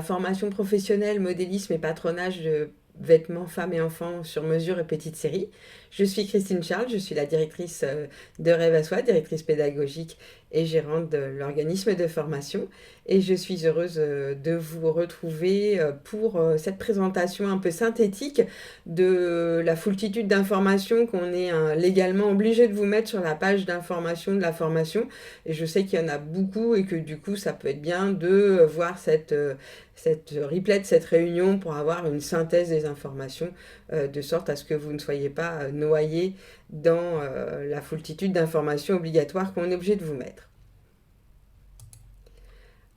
Formation professionnelle, modélisme et patronage de vêtements femmes et enfants sur mesure et petite série. Je suis Christine Charles, je suis la directrice de Rêve à Soi, directrice pédagogique et gérante de l'organisme de formation. Et je suis heureuse de vous retrouver pour cette présentation un peu synthétique de la foultitude d'informations qu'on est légalement obligé de vous mettre sur la page d'information de la formation. Et je sais qu'il y en a beaucoup et que du coup, ça peut être bien de voir cette replay de cette réunion pour avoir une synthèse des informations de sorte à ce que vous ne soyez pas noyé dans la foultitude d'informations obligatoires qu'on est obligé de vous mettre.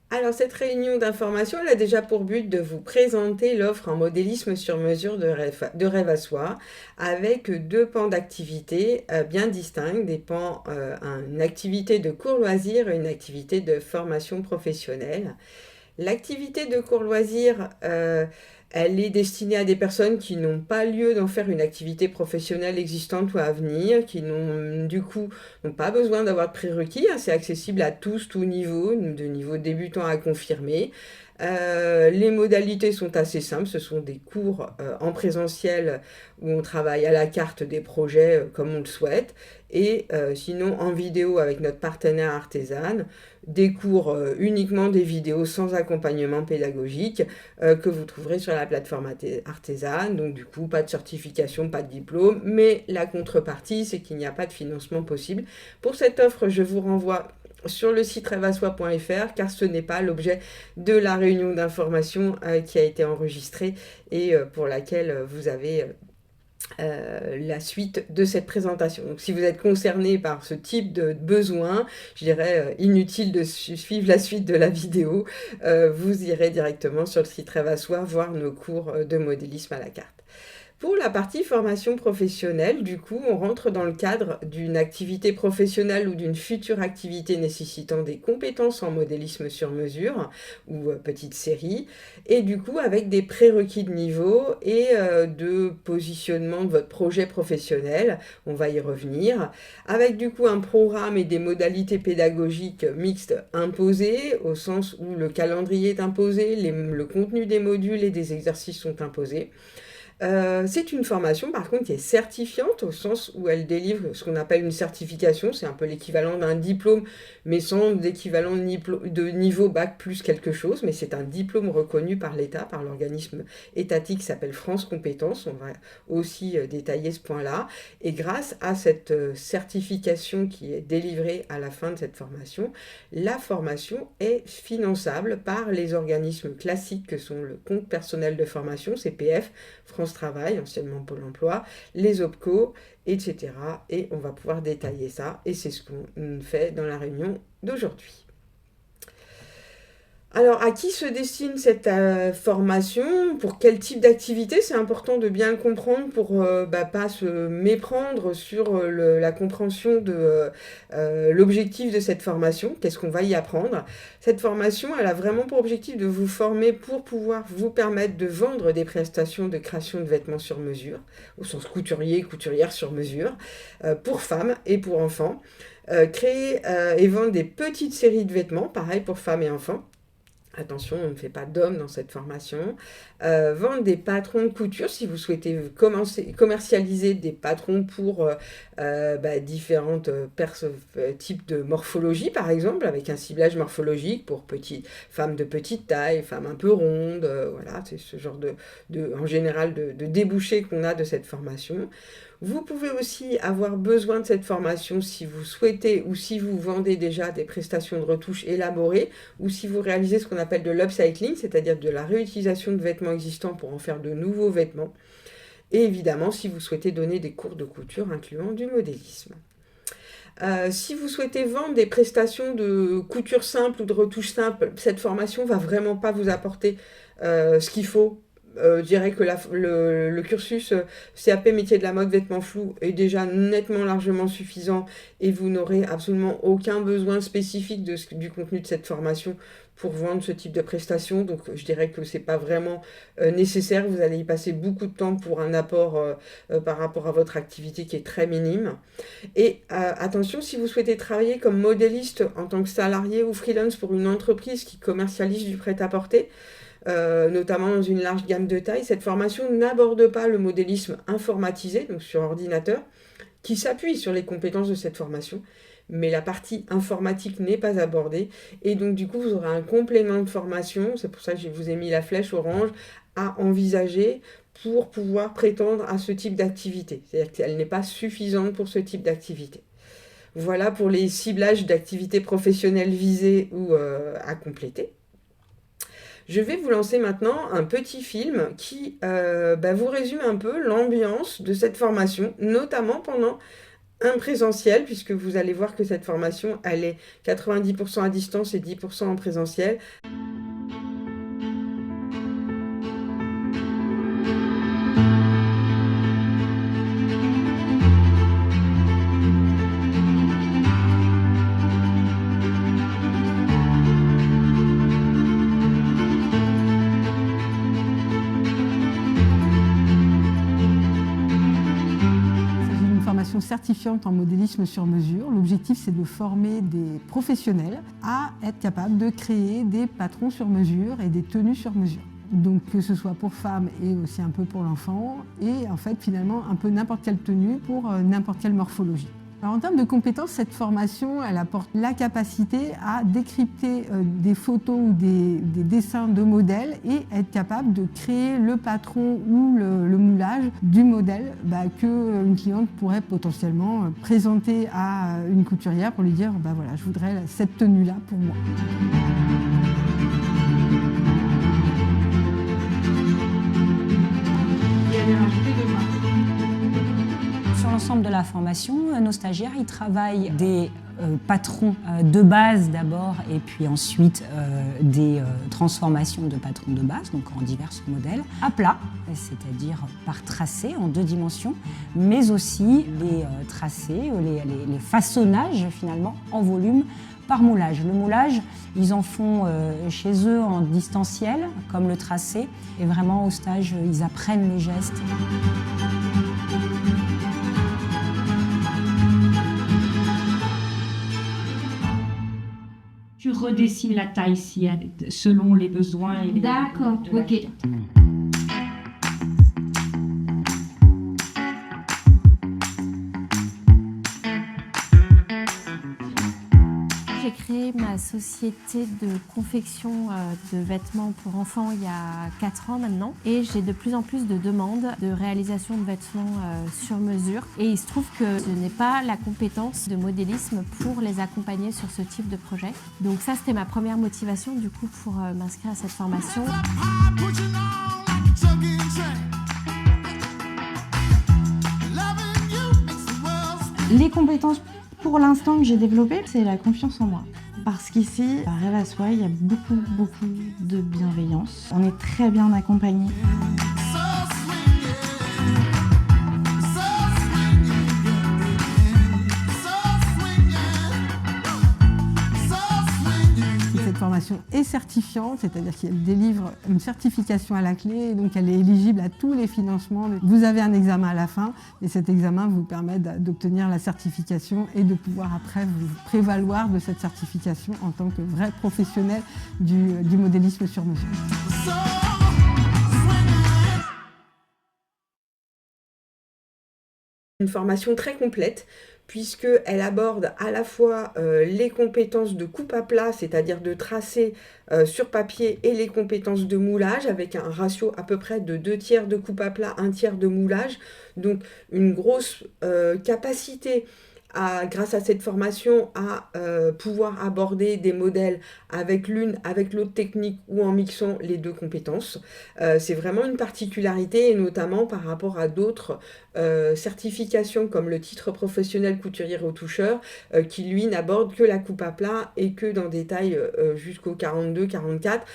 Alors cette réunion d'information, elle a déjà pour but de vous présenter l'offre en modélisme sur mesure de Rêve à Soi avec deux pans d'activité bien distincts, des pans, une activité de cours loisirs et une activité de formation professionnelle. L'activité de cours loisirs, elle est destinée à des personnes qui n'ont pas lieu d'en faire une activité professionnelle existante ou à venir, qui n'ont pas besoin d'avoir de prérequis. C'est accessible à tous, tout niveau, de niveau débutant à confirmé. Les modalités sont assez simples, ce sont des cours en présentiel où on travaille à la carte des projets comme on le souhaite, et sinon en vidéo avec notre partenaire Artesane, des cours uniquement des vidéos sans accompagnement pédagogique que vous trouverez sur la plateforme Artesane. Donc du coup, pas de certification, pas de diplôme, mais la contrepartie, c'est qu'il n'y a pas de financement possible. Pour cette offre, je vous renvoie sur le site rêveasoi.fr car ce n'est pas l'objet de la réunion d'information qui a été enregistrée et pour laquelle vous avez la suite de cette présentation. Donc si vous êtes concerné par ce type de besoin, je dirais inutile de suivre la suite de la vidéo, vous irez directement sur le site Rêve à Soi voir nos cours de modélisme à la carte. Pour la partie formation professionnelle, du coup, on rentre dans le cadre d'une activité professionnelle ou d'une future activité nécessitant des compétences en modélisme sur mesure ou petite série, et du coup avec des prérequis de niveau et de positionnement de votre projet professionnel, on va y revenir, avec du coup un programme et des modalités pédagogiques mixtes imposées, au sens où le calendrier est imposé, le contenu des modules et des exercices sont imposés. C'est une formation par contre qui est certifiante au sens où elle délivre ce qu'on appelle une certification, c'est un peu l'équivalent d'un diplôme mais sans d'équivalent de niveau bac plus quelque chose, mais c'est un diplôme reconnu par l'État, par l'organisme étatique qui s'appelle France Compétences, on va aussi détailler ce point-là, et grâce à cette certification qui est délivrée à la fin de cette formation, la formation est finançable par les organismes classiques que sont le compte personnel de formation, CPF, France Travail, anciennement Pôle emploi, les OPCO, etc. Et on va pouvoir détailler ça, et c'est ce qu'on fait dans la réunion d'aujourd'hui. Alors, à qui se destine cette formation? Pour quel type d'activité? C'est important de bien le comprendre pour pas se méprendre sur la compréhension de l'objectif de cette formation. Qu'est-ce qu'on va y apprendre? Cette formation, elle a vraiment pour objectif de vous former pour pouvoir vous permettre de vendre des prestations de création de vêtements sur mesure, au sens couturier, couturière sur mesure, pour femmes et pour enfants. Créer et vendre des petites séries de vêtements, pareil pour femmes et enfants. Attention, on ne fait pas d'hommes dans cette formation. Vendre des patrons de couture, si vous souhaitez commercialiser des patrons pour différents types de morphologie, par exemple, avec un ciblage morphologique pour femmes de petite taille, femmes un peu rondes. Voilà, c'est ce genre en général de débouchés qu'on a de cette formation. Vous pouvez aussi avoir besoin de cette formation si vous souhaitez ou si vous vendez déjà des prestations de retouche élaborées ou si vous réalisez ce qu'on appelle de l'upcycling, c'est-à-dire de la réutilisation de vêtements existants pour en faire de nouveaux vêtements. Et évidemment, si vous souhaitez donner des cours de couture incluant du modélisme. Si vous souhaitez vendre des prestations de couture simple ou de retouche simple, cette formation ne va vraiment pas vous apporter ce qu'il faut. Je dirais que le cursus CAP métier de la mode vêtements flous est déjà nettement largement suffisant et vous n'aurez absolument aucun besoin spécifique du contenu de cette formation pour vendre ce type de prestations. Donc je dirais que c'est pas vraiment nécessaire, vous allez y passer beaucoup de temps pour un apport par rapport à votre activité qui est très minime. Et attention, si vous souhaitez travailler comme modéliste en tant que salarié ou freelance pour une entreprise qui commercialise du prêt-à-porter, notamment dans une large gamme de tailles. Cette formation n'aborde pas le modélisme informatisé, donc sur ordinateur, qui s'appuie sur les compétences de cette formation, mais la partie informatique n'est pas abordée. Et donc, du coup, vous aurez un complément de formation, c'est pour ça que je vous ai mis la flèche orange, à envisager pour pouvoir prétendre à ce type d'activité. C'est-à-dire qu'elle n'est pas suffisante pour ce type d'activité. Voilà pour les ciblages d'activités professionnelles visées ou à compléter. Je vais vous lancer maintenant un petit film qui vous résume un peu l'ambiance de cette formation, notamment pendant un présentiel, puisque vous allez voir que cette formation, elle est 90% à distance et 10% en présentiel. Certifiante en modélisme sur mesure. L'objectif, c'est de former des professionnels à être capables de créer des patrons sur mesure et des tenues sur mesure. Donc que ce soit pour femmes et aussi un peu pour l'enfant, et en fait finalement un peu n'importe quelle tenue pour n'importe quelle morphologie. Alors, en termes de compétences, cette formation, elle apporte la capacité à décrypter des photos ou des dessins de modèles et être capable de créer le patron ou le moulage du modèle qu'une cliente pourrait potentiellement présenter à une couturière pour lui dire voilà, je voudrais cette tenue-là pour moi. Sur l'ensemble de la formation, nos stagiaires ils travaillent des patrons de base d'abord et puis ensuite des transformations de patrons de base, donc en divers modèles, à plat, c'est-à-dire par tracé en 2 dimensions, mais aussi les tracés, les façonnages finalement en volume par moulage. Le moulage, ils en font chez eux en distanciel, comme le tracé, et vraiment au stage, ils apprennent les gestes. Tu redessines la taille selon les besoins et les... D'accord, ok. J'ai créé ma société de confection de vêtements pour enfants il y a 4 ans maintenant et j'ai de plus en plus de demandes de réalisation de vêtements sur mesure et il se trouve que je n'ai pas la compétence de modélisme pour les accompagner sur ce type de projet. Donc ça c'était ma première motivation du coup pour m'inscrire à cette formation. Les compétences pour l'instant que j'ai développées, c'est la confiance en moi. Parce qu'ici, à Rêve à Soi, il y a beaucoup de bienveillance. On est très bien accompagnés. Cette formation est certifiante, c'est-à-dire qu'elle délivre une certification à la clé, donc elle est éligible à tous les financements. Vous avez un examen à la fin et cet examen vous permet d'obtenir la certification et de pouvoir après vous prévaloir de cette certification en tant que vrai professionnel du modélisme sur mesure. Une formation très complète puisqu'elle aborde à la fois les compétences de coupe à plat, c'est-à-dire de tracer sur papier, et les compétences de moulage avec un ratio à peu près de 2/3 de coupe à plat, 1/3 de moulage. Donc une grosse capacité grâce à cette formation, à pouvoir aborder des modèles avec l'une, avec l'autre technique ou en mixant les 2 compétences. C'est vraiment une particularité et notamment par rapport à d'autres certifications comme le titre professionnel couturier-retoucheur qui lui n'aborde que la coupe à plat et que dans des tailles jusqu'au 42-44.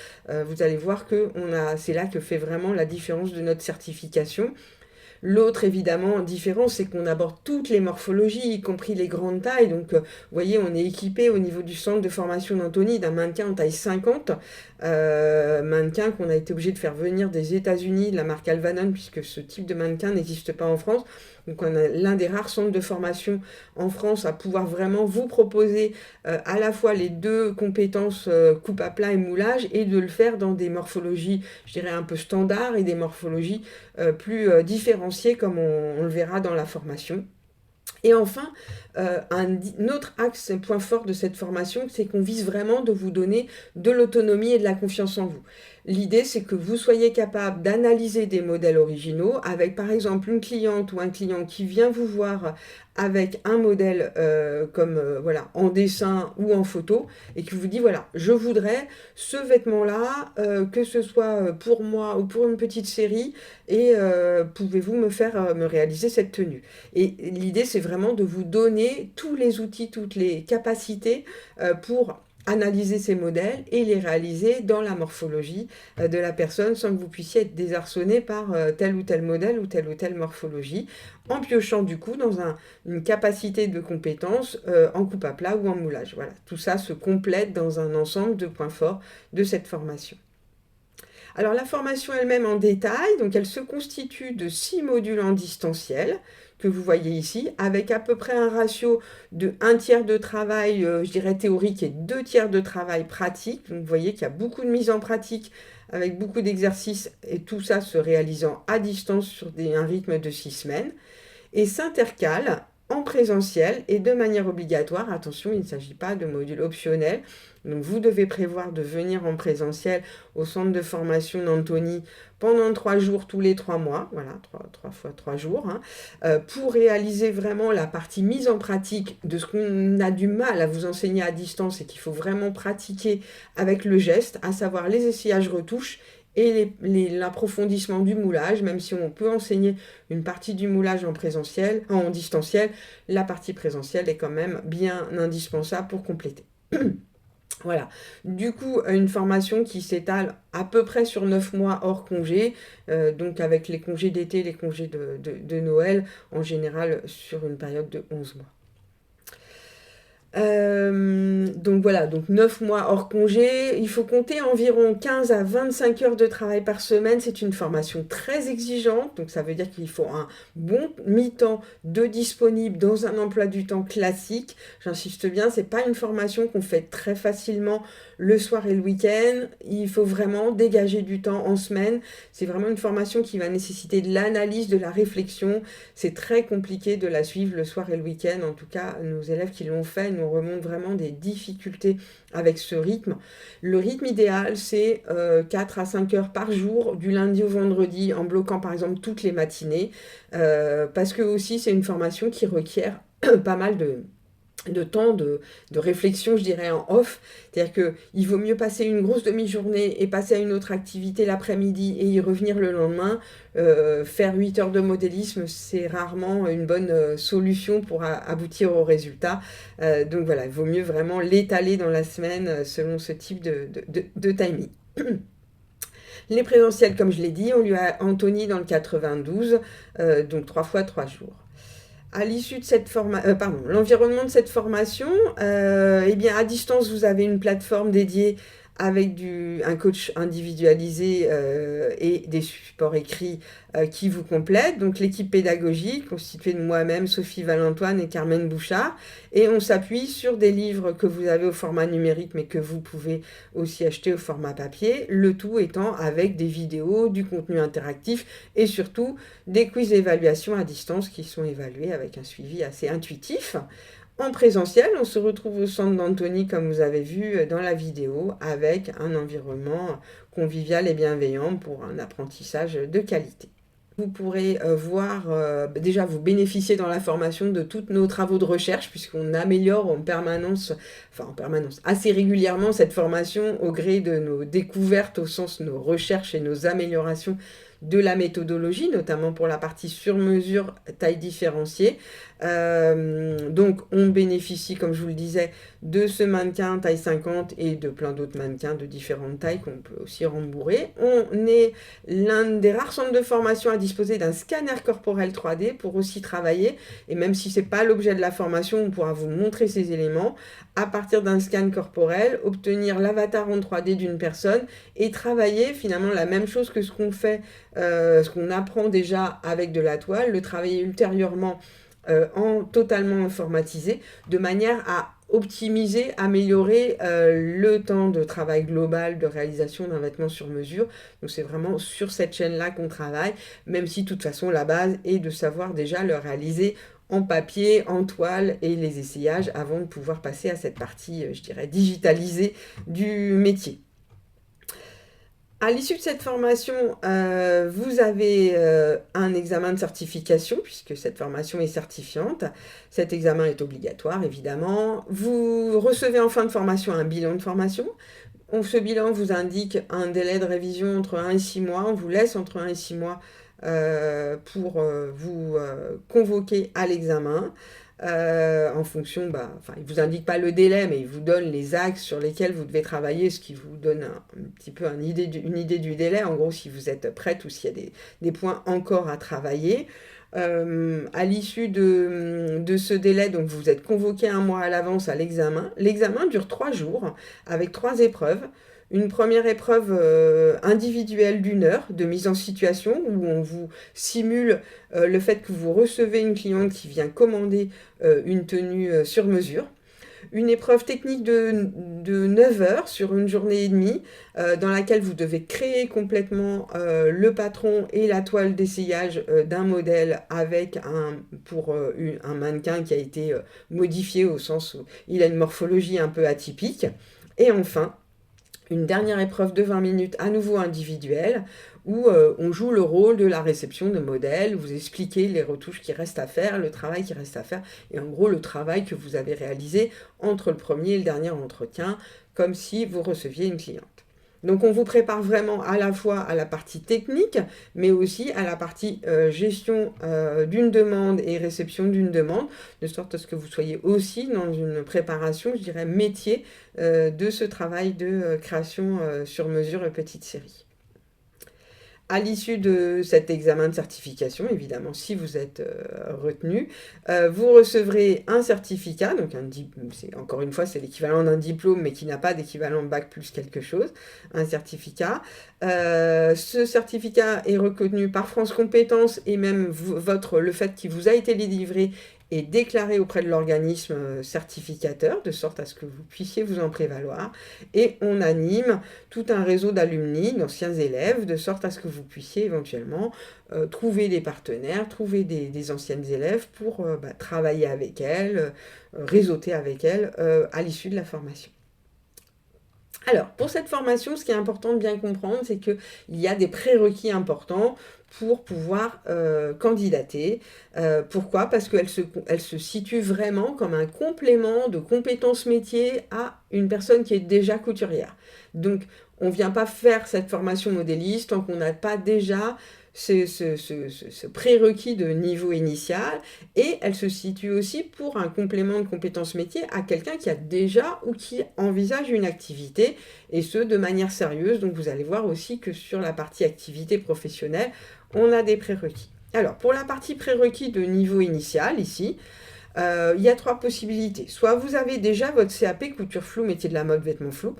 Vous allez voir que c'est là que fait vraiment la différence de notre certification. L'autre, évidemment, différence, c'est qu'on aborde toutes les morphologies, y compris les grandes tailles. Donc, vous voyez, on est équipé au niveau du centre de formation d'Antony d'un mannequin en taille 50, mannequin qu'on a été obligé de faire venir des États-Unis, de la marque Alvanon, puisque ce type de mannequin n'existe pas en France. Donc, on a l'un des rares centres de formation en France à pouvoir vraiment vous proposer à la fois les deux compétences coupe à plat et moulage, et de le faire dans des morphologies, je dirais, un peu standards et des morphologies plus différenciées, comme on le verra dans la formation. Et enfin, un autre axe, un point fort de cette formation, c'est qu'on vise vraiment de vous donner de l'autonomie et de la confiance en vous. L'idée, c'est que vous soyez capable d'analyser des modèles originaux avec, par exemple, une cliente ou un client qui vient vous voir avec un modèle voilà, en dessin ou en photo, et qui vous dit, voilà, je voudrais ce vêtement-là, que ce soit pour moi ou pour une petite série, et pouvez-vous me réaliser cette tenue. Et l'idée, c'est vraiment de vous donner tous les outils, toutes les capacités pour analyser ces modèles et les réaliser dans la morphologie de la personne, sans que vous puissiez être désarçonné par tel ou tel modèle ou telle morphologie, en piochant du coup dans une capacité de compétence en coupe à plat ou en moulage. Voilà, tout ça se complète dans un ensemble de points forts de cette formation. Alors la formation elle-même en détail, donc elle se constitue de 6 modules en distanciel, que vous voyez ici, avec à peu près un ratio de 1/3 de travail, je dirais théorique, et 2/3 de travail pratique. Donc vous voyez qu'il y a beaucoup de mise en pratique, avec beaucoup d'exercices, et tout ça se réalisant à distance sur un rythme de 6 semaines. Et s'intercale en présentiel et de manière obligatoire. Attention, il ne s'agit pas de module optionnel. Donc vous devez prévoir de venir en présentiel au centre de formation d'Antony pendant 3 jours tous les 3 mois, voilà, 3 fois 3 jours, pour réaliser vraiment la partie mise en pratique de ce qu'on a du mal à vous enseigner à distance et qu'il faut vraiment pratiquer avec le geste, à savoir les essayages-retouches et l'approfondissement du moulage. Même si on peut enseigner une partie du moulage en distanciel, la partie présentielle est quand même bien indispensable pour compléter. Voilà, du coup, une formation qui s'étale à peu près sur 9 mois hors congé, donc avec les congés d'été, les congés de Noël, en général sur une période de 11 mois. Donc voilà, donc 9 mois hors congé, il faut compter environ 15 à 25 heures de travail par semaine. C'est une formation très exigeante, donc ça veut dire qu'il faut un bon mi-temps de disponible dans un emploi du temps classique. J'insiste bien, c'est pas une formation qu'on fait très facilement le soir et le week-end. Il faut vraiment dégager du temps en semaine. C'est vraiment une formation qui va nécessiter de l'analyse, de la réflexion. C'est très compliqué de la suivre le soir et le week-end. En tout cas, nos élèves qui l'ont fait nous remontent vraiment des difficultés avec ce rythme. Le rythme idéal, c'est 4 à 5 heures par jour, du lundi au vendredi, en bloquant par exemple toutes les matinées, parce que aussi c'est une formation qui requiert pas mal de temps de réflexion, je dirais, en off. C'est-à-dire qu'il vaut mieux passer une grosse demi-journée et passer à une autre activité l'après-midi et y revenir le lendemain. Faire 8 heures de modélisme, c'est rarement une bonne solution pour aboutir au résultat. Donc voilà, il vaut mieux vraiment l'étaler dans la semaine selon ce type de timing. Les présentiels, comme je l'ai dit, on lui a Antony dans le 92, donc 3 fois 3 jours. À l'issue de cette l'environnement de cette formation, eh bien, à distance, vous avez une plateforme dédiée avec un coach individualisé et des supports écrits qui vous complètent. Donc l'équipe pédagogique constituée de moi-même, Sophie Valentoine et Carmen Bouchard. Et on s'appuie sur des livres que vous avez au format numérique mais que vous pouvez aussi acheter au format papier. Le tout étant avec des vidéos, du contenu interactif et surtout des quiz d'évaluation à distance qui sont évalués avec un suivi assez intuitif. En présentiel, on se retrouve au centre d'Antony, comme vous avez vu dans la vidéo, avec un environnement convivial et bienveillant pour un apprentissage de qualité. Vous pourrez déjà vous bénéficier dans la formation de tous nos travaux de recherche, puisqu'on améliore en permanence, assez régulièrement cette formation au gré de nos découvertes, au sens de nos recherches et nos améliorations de la méthodologie, notamment pour la partie sur-mesure, taille différenciée. Donc on bénéficie, comme je vous le disais, de ce mannequin taille 50 et de plein d'autres mannequins de différentes tailles qu'on peut aussi rembourrer. On est l'un des rares centres de formation à disposer d'un scanner corporel 3D pour aussi travailler, et même si ce n'est pas l'objet de la formation, on pourra vous montrer ces éléments, à partir d'un scan corporel, obtenir l'avatar en 3D d'une personne et travailler finalement la même chose que ce qu'on fait, ce qu'on apprend déjà avec de la toile, le travailler ultérieurement en totalement informatisé, de manière à optimiser, améliorer le temps de travail global de réalisation d'un vêtement sur mesure. Donc c'est vraiment sur cette chaîne-là qu'on travaille, même si de toute façon la base est de savoir déjà le réaliser en papier, en toile et les essayages avant de pouvoir passer à cette partie, je dirais, digitalisée du métier. À l'issue de cette formation, vous avez un examen de certification, puisque cette formation est certifiante. Cet examen est obligatoire, évidemment. Vous recevez en fin de formation un bilan de formation. Ce bilan vous indique un délai de révision entre 1 et 6 mois. On vous laisse entre 1 et 6 mois pour vous convoquer à l'examen. En fonction, il ne vous indique pas le délai, mais il vous donne les axes sur lesquels vous devez travailler, ce qui vous donne un petit peu une idée du délai, en gros, si vous êtes prête ou s'il y a des points encore à travailler. À l'issue de ce délai, donc vous êtes convoqué 1 mois à l'avance à l'examen. L'examen dure 3 jours, avec 3 épreuves. Une première épreuve individuelle d'1 heure de mise en situation où on vous simule le fait que vous recevez une cliente qui vient commander une tenue sur mesure. Une épreuve technique de 9 heures sur une journée et demie dans laquelle vous devez créer complètement le patron et la toile d'essayage d'un modèle avec un mannequin qui a été modifié au sens où il a une morphologie un peu atypique. Et enfin, une dernière épreuve de 20 minutes, à nouveau individuelle, où on joue le rôle de la réception de modèles, vous expliquez les retouches qui restent à faire, le travail qui reste à faire, et en gros le travail que vous avez réalisé entre le premier et le dernier entretien, comme si vous receviez une cliente. Donc on vous prépare vraiment à la fois à la partie technique, mais aussi à la partie gestion d'une demande et réception d'une demande, de sorte à ce que vous soyez aussi dans une préparation, je dirais, métier de ce travail de création sur mesure et petite série. À l'issue de cet examen de certification, évidemment, si vous êtes retenu, vous recevrez un certificat, donc encore une fois, c'est l'équivalent d'un diplôme, mais qui n'a pas d'équivalent bac plus quelque chose, un certificat. Ce certificat est reconnu par France Compétences et même le fait qu'il vous a été délivré est déclaré auprès de l'organisme certificateur, de sorte à ce que vous puissiez vous en prévaloir. Et on anime tout un réseau d'alumni, d'anciens élèves, de sorte à ce que vous puissiez éventuellement trouver des partenaires, trouver des anciennes élèves pour travailler avec elles, réseauter avec elles à l'issue de la formation. Alors, pour cette formation, ce qui est important de bien comprendre, c'est qu'il y a des prérequis importants pour pouvoir candidater. Pourquoi ? Parce qu'elle se situe vraiment comme un complément de compétences métiers à une personne qui est déjà couturière. Donc, on ne vient pas faire cette formation modéliste tant qu'on n'a pas déjà ce prérequis de niveau initial, et elle se situe aussi pour un complément de compétences métiers à quelqu'un qui a déjà ou qui envisage une activité, et ce de manière sérieuse. Donc vous allez voir aussi que sur la partie activité professionnelle, on a des prérequis. Alors pour la partie prérequis de niveau initial ici, il y a 3 possibilités. Soit vous avez déjà votre CAP couture floue, métier de la mode, vêtements flous,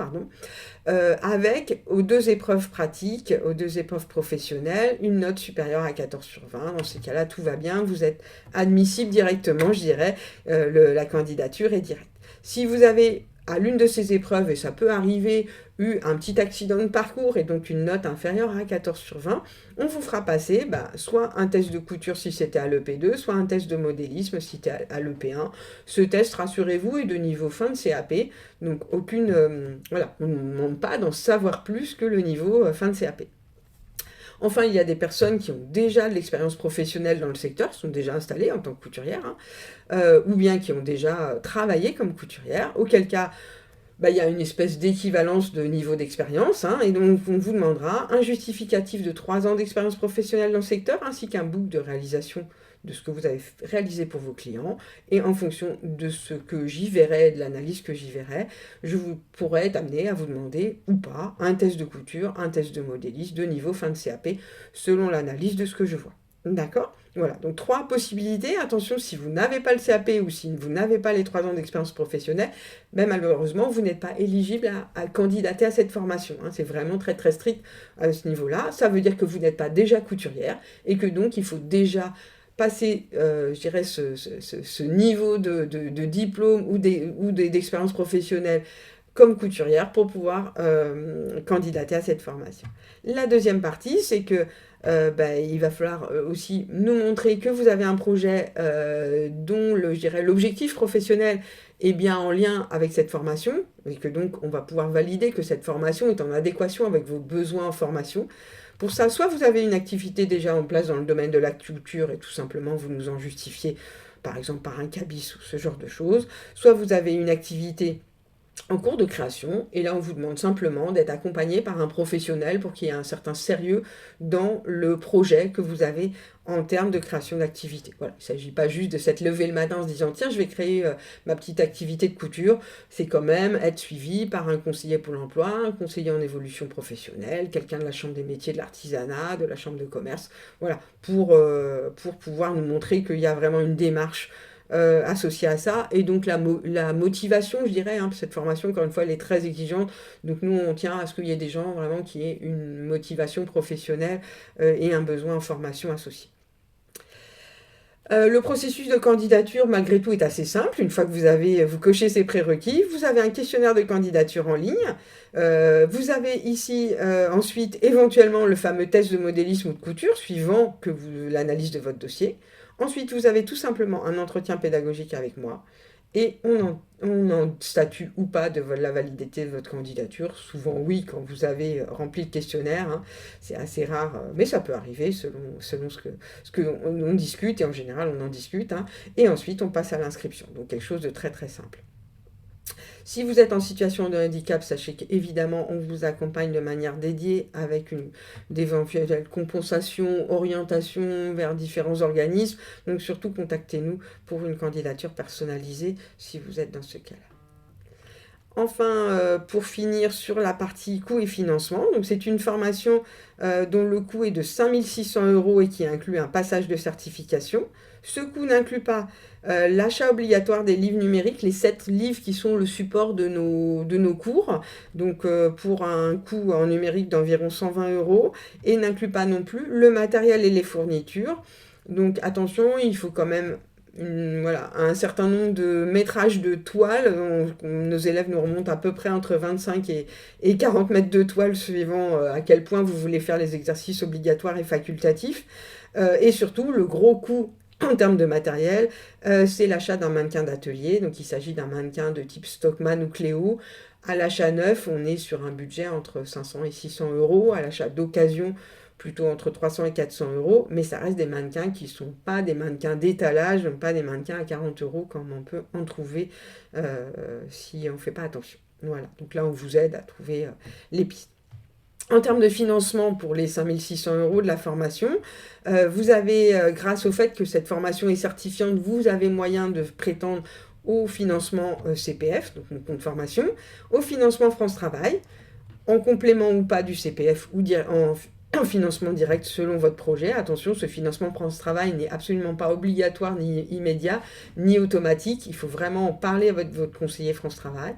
avec aux 2 épreuves pratiques, aux 2 épreuves professionnelles, une note supérieure à 14/20. Dans ces cas-là, tout va bien, vous êtes admissible directement, je dirais, la candidature est directe. Si vous avez à l'une de ces épreuves, et ça peut arriver, eu un petit accident de parcours et donc une note inférieure à 14/20, on vous fera passer soit un test de couture si c'était à l'EP2, soit un test de modélisme si c'était à l'EP1. Ce test, rassurez-vous, est de niveau fin de CAP, donc on ne demande pas d'en savoir plus que le niveau fin de CAP. Enfin, il y a des personnes qui ont déjà de l'expérience professionnelle dans le secteur, sont déjà installées en tant que couturières, ou bien qui ont déjà travaillé comme couturière, auquel cas, il y a une espèce d'équivalence de niveau d'expérience, hein, et donc on vous demandera un justificatif de 3 ans d'expérience professionnelle dans le secteur, ainsi qu'un book de réalisation de ce que vous avez réalisé pour vos clients, et en fonction de ce que j'y verrai, de l'analyse que j'y verrai, je pourrais être amené à vous demander ou pas un test de couture, un test de modéliste, de niveau fin de CAP, selon l'analyse de ce que je vois. D'accord ? Voilà, donc 3 possibilités. Attention, si vous n'avez pas le CAP ou si vous n'avez pas les 3 ans d'expérience professionnelle, malheureusement, vous n'êtes pas éligible à candidater à cette formation. Hein. C'est vraiment très très strict à ce niveau-là. Ça veut dire que vous n'êtes pas déjà couturière et que donc il faut déjà passer, je dirais, ce niveau de diplôme ou d'expérience professionnelle comme couturière pour pouvoir candidater à cette formation. La deuxième partie, c'est que il va falloir aussi nous montrer que vous avez un projet dont l'objectif professionnel est bien en lien avec cette formation et que donc on va pouvoir valider que cette formation est en adéquation avec vos besoins en formation. Pour ça, soit vous avez une activité déjà en place dans le domaine de la culture et tout simplement vous nous en justifiez, par exemple par un cabis ou ce genre de choses, soit vous avez une activité en cours de création, et là on vous demande simplement d'être accompagné par un professionnel pour qu'il y ait un certain sérieux dans le projet que vous avez en termes de création d'activité. Voilà, il ne s'agit pas juste de s'être levé le matin en se disant tiens je vais créer ma petite activité de couture, c'est quand même être suivi par un conseiller Pôle emploi, un conseiller en évolution professionnelle, quelqu'un de la chambre des métiers de l'artisanat, de la chambre de commerce, voilà, pour pouvoir nous montrer qu'il y a vraiment une démarche associée à ça, et donc la motivation, je dirais, hein, cette formation, encore une fois, elle est très exigeante, donc nous, on tient à ce qu'il y ait des gens vraiment qui aient une motivation professionnelle et un besoin en formation associé. Le processus de candidature, malgré tout, est assez simple. Une fois que vous cochez ces prérequis, vous avez un questionnaire de candidature en ligne. Vous avez ici ensuite éventuellement le fameux test de modélisme ou de couture, suivant l'analyse de votre dossier. Ensuite, vous avez tout simplement un entretien pédagogique avec moi et on en statue ou pas de la validité de votre candidature. Souvent oui, quand vous avez rempli le questionnaire, hein, c'est assez rare, mais ça peut arriver selon ce qu'on discute, et en général on en discute, hein, et ensuite on passe à l'inscription, donc quelque chose de très très simple. Si vous êtes en situation de handicap, sachez qu'évidemment, on vous accompagne de manière dédiée avec d'éventuelles compensations, orientations vers différents organismes. Donc surtout, contactez-nous pour une candidature personnalisée si vous êtes dans ce cas-là. Enfin, pour finir sur la partie coût et financement, donc c'est une formation dont le coût est de 5 600 € et qui inclut un passage de certification. Ce coût n'inclut pas l'achat obligatoire des livres numériques, les 7 livres qui sont le support de nos cours, donc pour un coût en numérique d'environ 120 €, et n'inclut pas non plus le matériel et les fournitures. Donc attention, il faut quand même un certain nombre de métrages de toile. Nos élèves nous remontent à peu près entre 25 et 40 mètres de toile, suivant à quel point vous voulez faire les exercices obligatoires et facultatifs. Et surtout, le gros coût en termes de matériel, c'est l'achat d'un mannequin d'atelier. Donc il s'agit d'un mannequin de type Stockmann ou Cléo. À l'achat neuf, on est sur un budget entre 500 et 600 €. À l'achat d'occasion, plutôt entre 300 et 400 €, mais ça reste des mannequins qui ne sont pas des mannequins d'étalage, pas des mannequins à 40 € comme on peut en trouver si on ne fait pas attention. Voilà, donc là on vous aide à trouver les pistes. En termes de financement pour les 5 600 € de la formation, vous avez, grâce au fait que cette formation est certifiante, vous avez moyen de prétendre au financement CPF, donc mon compte formation, au financement France Travail, en complément ou pas du CPF ou en financement direct selon votre projet. Attention, ce financement France Travail n'est absolument pas obligatoire, ni immédiat, ni automatique. Il faut vraiment en parler à votre conseiller France Travail.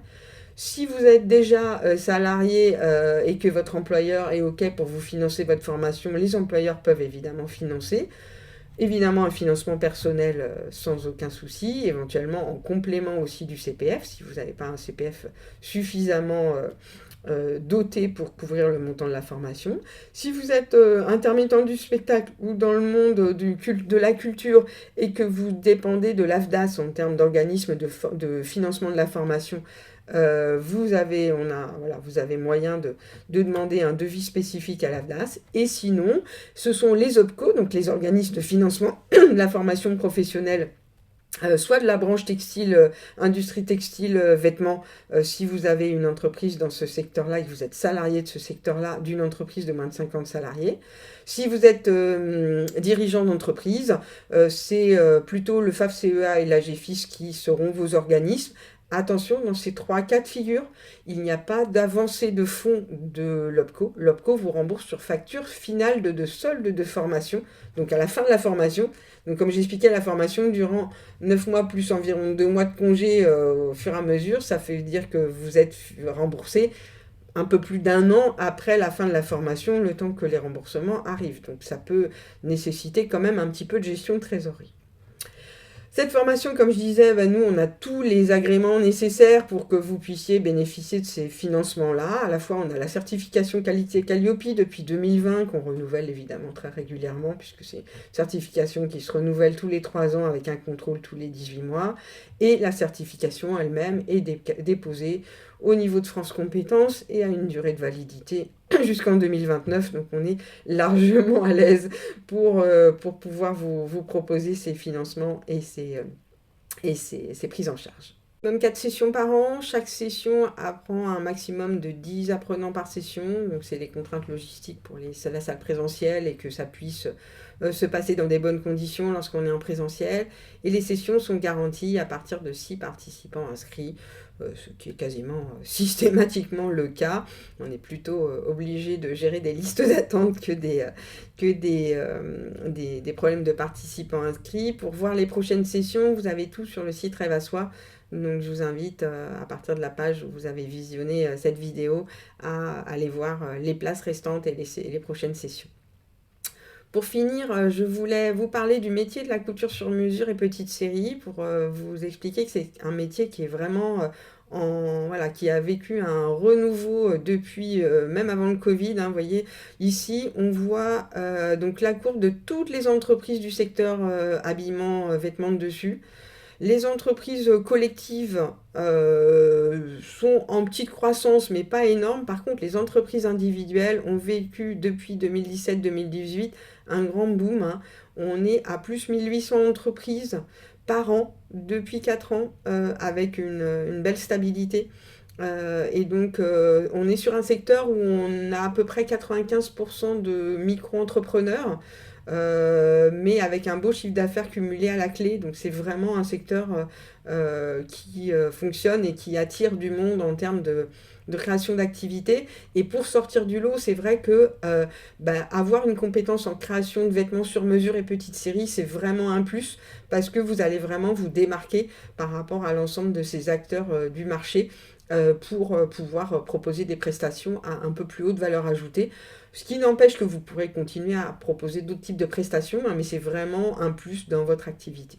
Si vous êtes déjà salarié et que votre employeur est OK pour vous financer votre formation, les employeurs peuvent évidemment financer. Évidemment, un financement personnel sans aucun souci, éventuellement en complément aussi du CPF, si vous n'avez pas un CPF suffisamment doté pour couvrir le montant de la formation. Si vous êtes intermittent du spectacle ou dans le monde de la culture et que vous dépendez de l'AFDAS en termes d'organisme de financement de la formation, vous avez moyen de demander un devis spécifique à l'AFDAS. Et sinon, ce sont les OPCO, donc les organismes de financement de la formation professionnelle soit de la branche textile, industrie textile, vêtements, si vous avez une entreprise dans ce secteur-là et que vous êtes salarié de ce secteur-là, d'une entreprise de moins de 50 salariés. Si vous êtes dirigeant d'entreprise, c'est plutôt le FAFCEA et l'AGFIS qui seront vos organismes. Attention, dans ces 3 cas de figure, il n'y a pas d'avancée de fonds de l'OPCO. L'OPCO vous rembourse sur facture finale de solde de formation, donc à la fin de la formation. Donc comme j'expliquais, la formation durant 9 mois plus environ 2 mois de congé au fur et à mesure, ça fait dire que vous êtes remboursé un peu plus d'1 an après la fin de la formation, le temps que les remboursements arrivent. Donc ça peut nécessiter quand même un petit peu de gestion de trésorerie. Cette formation, comme je disais, nous, on a tous les agréments nécessaires pour que vous puissiez bénéficier de ces financements-là. À la fois, on a la certification qualité Calliope depuis 2020, qu'on renouvelle évidemment très régulièrement, puisque c'est une certification qui se renouvelle tous les 3 ans avec un contrôle tous les 18 mois. Et la certification elle-même est déposée au niveau de France Compétences et a une durée de validité jusqu'en 2029. Donc on est largement à l'aise pour pouvoir vous proposer ces financements et ces prises en charge. Même 4 sessions par an, chaque session apprend un maximum de 10 apprenants par session, donc c'est les contraintes logistiques pour la salle présentielle et que ça puisse se passer dans des bonnes conditions lorsqu'on est en présentiel. Et les sessions sont garanties à partir de 6 participants inscrits, ce qui est quasiment systématiquement le cas. On est plutôt obligé de gérer des listes d'attente que des problèmes de participants inscrits. Pour voir les prochaines sessions, vous avez tout sur le site Rêve à Soi. Donc je vous invite, à partir de la page où vous avez visionné cette vidéo, à aller voir les places restantes et les prochaines sessions. Pour finir, je voulais vous parler du métier de la couture sur mesure et petite série pour vous expliquer que c'est un métier qui est vraiment qui a vécu un renouveau depuis même avant le Covid. Vous voyez, ici, on voit donc la courbe de toutes les entreprises du secteur habillement, vêtements de dessus. Les entreprises collectives sont en petite croissance, mais pas énorme. Par contre, les entreprises individuelles ont vécu depuis 2017-2018 un grand boom. On est à plus 1800 entreprises par an depuis 4 ans, avec une belle stabilité. Et donc, on est sur un secteur où on a à peu près 95% de micro-entrepreneurs, mais avec un beau chiffre d'affaires cumulé à la clé. Donc c'est vraiment un secteur qui fonctionne et qui attire du monde en termes de création d'activités. Et pour sortir du lot, c'est vrai que avoir une compétence en création de vêtements sur mesure et petite série, c'est vraiment un plus, parce que vous allez vraiment vous démarquer par rapport à l'ensemble de ces acteurs du marché, pour pouvoir proposer des prestations à un peu plus haute valeur ajoutée. Ce qui n'empêche que vous pourrez continuer à proposer d'autres types de prestations, mais c'est vraiment un plus dans votre activité.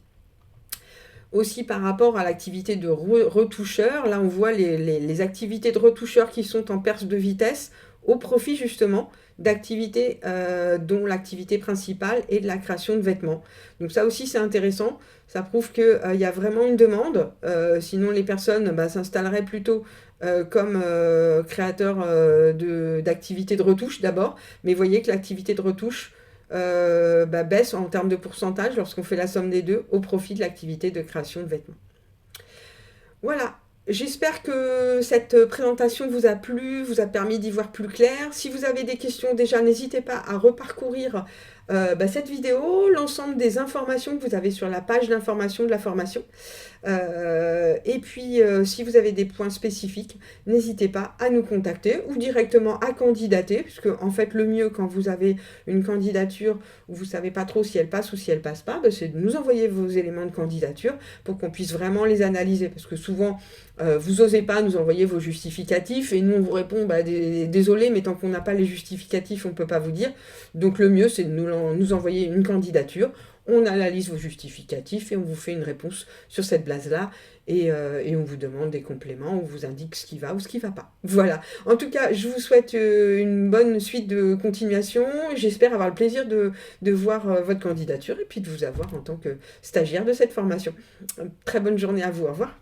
Aussi par rapport à l'activité de retoucheur, là on voit les activités de retoucheur qui sont en perte de vitesse au profit justement d'activités dont l'activité principale est de la création de vêtements. Donc ça aussi c'est intéressant, ça prouve qu'il y a vraiment une demande, sinon les personnes s'instaleraient plutôt comme créateurs d'activités de retouche d'abord, mais vous voyez que l'activité de retouche baisse en termes de pourcentage lorsqu'on fait la somme des deux au profit de l'activité de création de vêtements. Voilà. J'espère que cette présentation vous a plu, vous a permis d'y voir plus clair. Si vous avez des questions, déjà, n'hésitez pas à reparcourir cette vidéo, l'ensemble des informations que vous avez sur la page d'information de la formation. Et puis, si vous avez des points spécifiques, n'hésitez pas à nous contacter ou directement à candidater, puisque en fait, le mieux quand vous avez une candidature où vous ne savez pas trop si elle passe ou si elle passe pas, c'est de nous envoyer vos éléments de candidature pour qu'on puisse vraiment les analyser, parce que souvent, vous n'osez pas nous envoyer vos justificatifs et nous on vous répond désolé, mais tant qu'on n'a pas les justificatifs on ne peut pas vous dire. Donc le mieux c'est de nous envoyer une candidature, on analyse vos justificatifs et on vous fait une réponse sur cette base là et on vous demande des compléments, on vous indique ce qui va ou ce qui ne va pas. Voilà, en tout cas je vous souhaite une bonne suite de continuation, j'espère avoir le plaisir de voir votre candidature et puis de vous avoir en tant que stagiaire de cette formation. Très bonne journée à vous, au revoir.